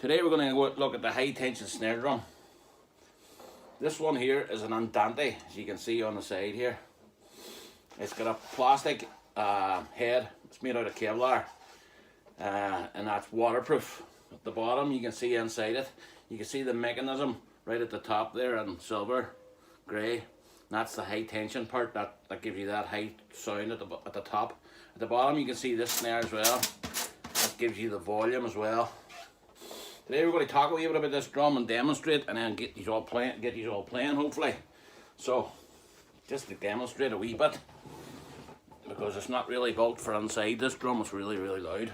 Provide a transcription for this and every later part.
Today we're going to look at the high tension snare drum. This one here is an Andante, as you can see on the side here. It's got a plastic head. It's made out of Kevlar, and that's waterproof. At the bottom you can see inside it, you can see the mechanism right at the top there in silver grey. That's the high tension part that gives you that high sound at the top. At the bottom you can see this snare as well. That gives you the volume as well. Today we're going to talk a wee bit about this drum and demonstrate, and then get these all playing hopefully. So just to demonstrate a wee bit, because it's not really built for inside. This drum is really loud.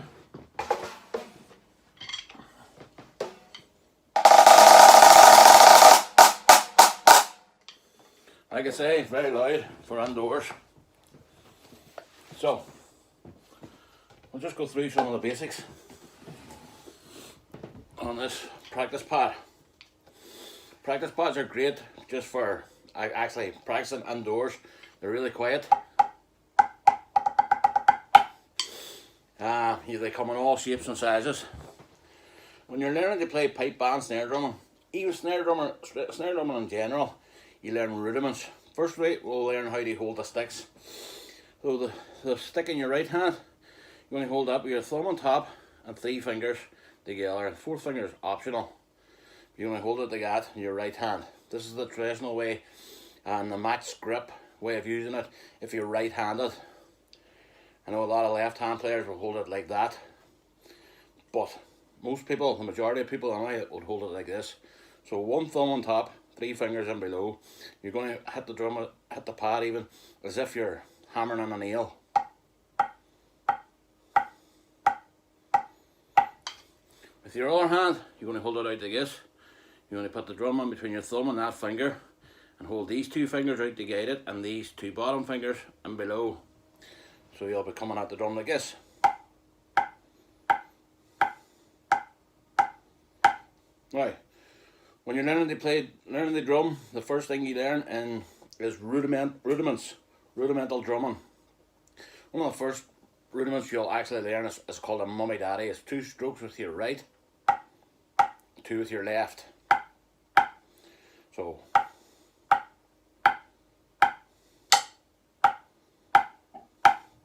Like I say, very loud for indoors. So we'll just go through some of the basics on this practice pad. Practice pads are great just for actually practicing indoors. They're really quiet. They come in all shapes and sizes. When you're learning to play pipe band snare drumming, even snare drumming in general, you learn rudiments. First we'll learn how to hold the sticks. So the stick in your right hand, you're going to hold up with your thumb on top and 3 fingers together. And 4th finger is optional. You're going to hold it like that in your right hand. This is the traditional way and the match grip way of using it if you're right-handed. I know a lot of left-hand players will hold it like that, but most people, the majority of people anyway, would hold it like this. So 1 thumb on top, 3 fingers in below. You're going to hit the drum, hit the pad even as if you're hammering on a nail. With your other hand, you're going to hold it out like this. You're going to put the drum in between your thumb and that finger, and hold these 2 fingers out to guide it, and these 2 bottom fingers in below. So you'll be coming at the drum like this. Right. When you're learning the drum, the first thing you learn is rudimental drumming. One of the first rudiments you'll actually learn is called a mummy daddy. It's 2 strokes with your right, 2 with your left. So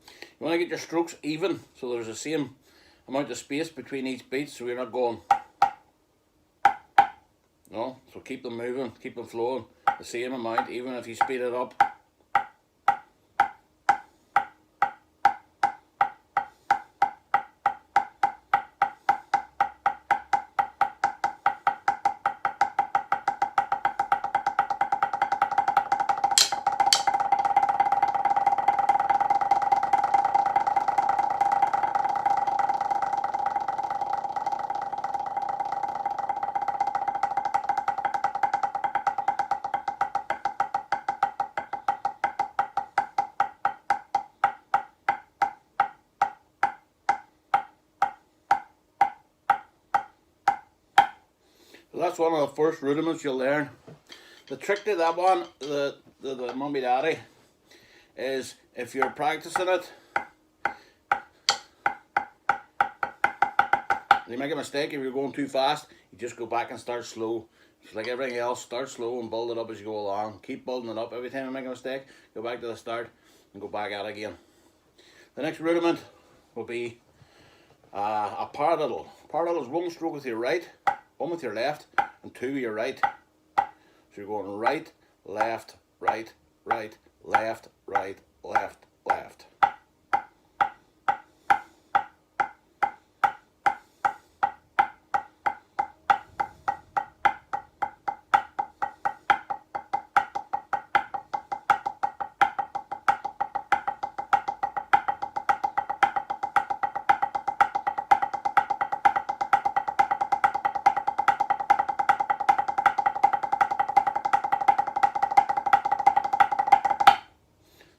you want to get your strokes even, so there's the same amount of space between each beat, so you're not going. No, so keep them moving, keep them flowing the same amount, even if you speed it up. So that's one of the first rudiments you'll learn. The trick to that one, the mummy daddy, is if you're practicing it, you make a mistake. If you're going too fast, you just go back and start slow. Just like everything else, start slow and build it up as you go along. Keep building it up. Every time you make a mistake, go back to the start and go back at it again. The next rudiment will be a paradiddle. Paradiddle is 1 stroke with your right, 1 with your left, and 2 with your right. So you're going right, left, right, right, left, right, left, left.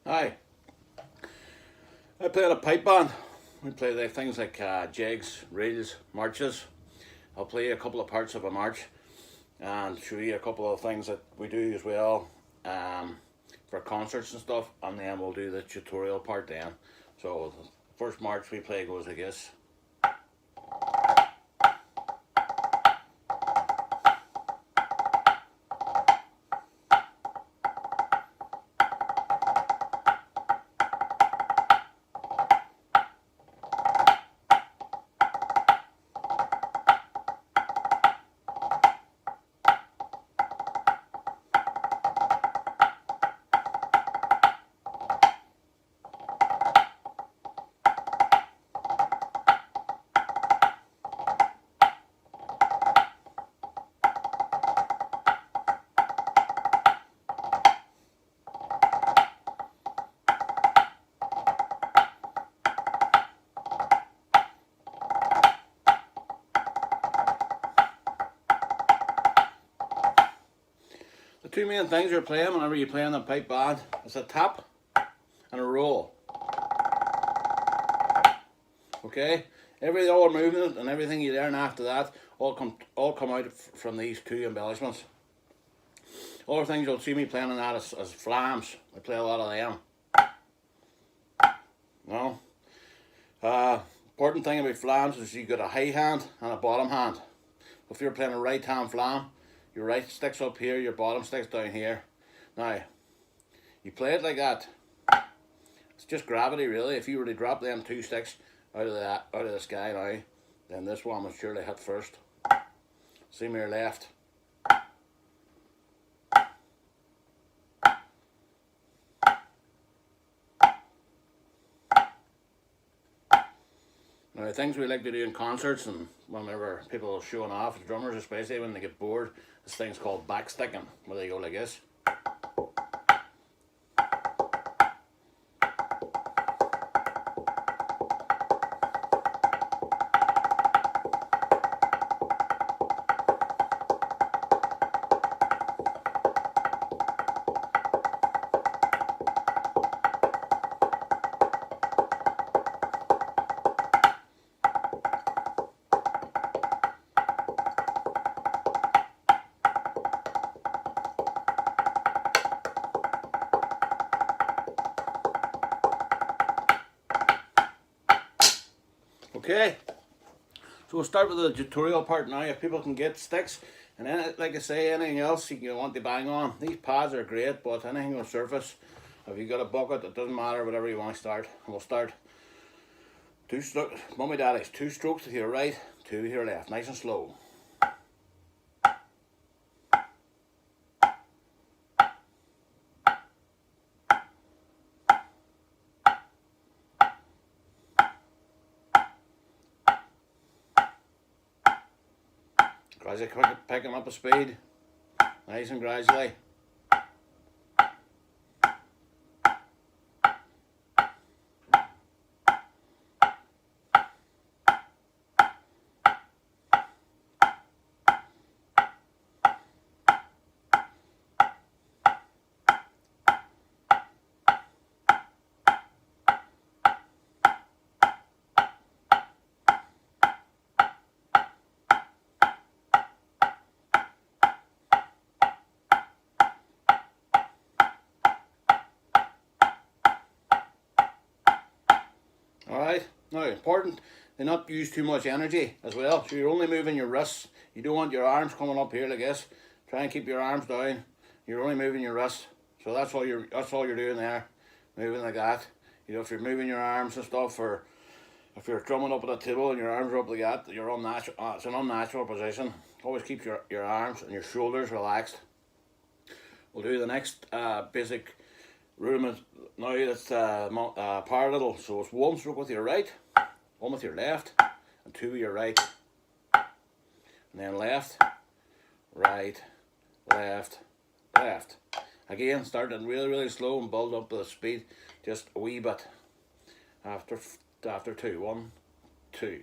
Hi, I play in a pipe band. We play things like jigs, reels, marches. I'll play a couple of parts of a march and show you a couple of things that we do as well for concerts and stuff, and then we'll do the tutorial part then. So the first march we play goes like this. two main things you're playing whenever you're playing the pipe band. It's a tap and a roll. Okay? Every other movement and everything you learn after that all come out from these two embellishments. Other things you'll see me playing on that is flams. I play a lot of them. No. Important thing about flams is you got a high hand and a bottom hand. If you're playing a right hand flam, your right stick's up here, your bottom stick's down here. Now, you play it like that. It's just gravity really. If you were to drop them two sticks out of the sky now, then this one will surely hit first. Same here left. Now, things we like to do in concerts and whenever people are showing off, the drummers especially when they get bored, this thing's called backsticking, where they go like this. Okay, so we'll start with the tutorial part now. If people can get sticks, and then, like I say, anything else you want to bang on. These pads are great, but anything on the surface, if you got a bucket, it doesn't matter, whatever you want to start. And we'll start two strokes, mummy daddies, 2 strokes to your right, 2 to your left, nice and slow. Gradually picking up a speed, nice and gradually. Alright, now important to not use too much energy as well. So you're only moving your wrists. You don't want your arms coming up here like this. Try and keep your arms down. You're only moving your wrists. So that's all you're doing there. Moving like that. You know, if you're moving your arms and stuff, or if you're drumming up at a table and your arms are up like that, you're unnatural. It's an unnatural position. Always keep your arms and your shoulders relaxed. We'll do the next basic rudiment. Now it's parallel, so it's 1 stroke with your right, 1 with your left, and 2 with your right, and then left, right, left, left. Again, start it really slow and build up the speed just a wee bit after 2. 1, 2.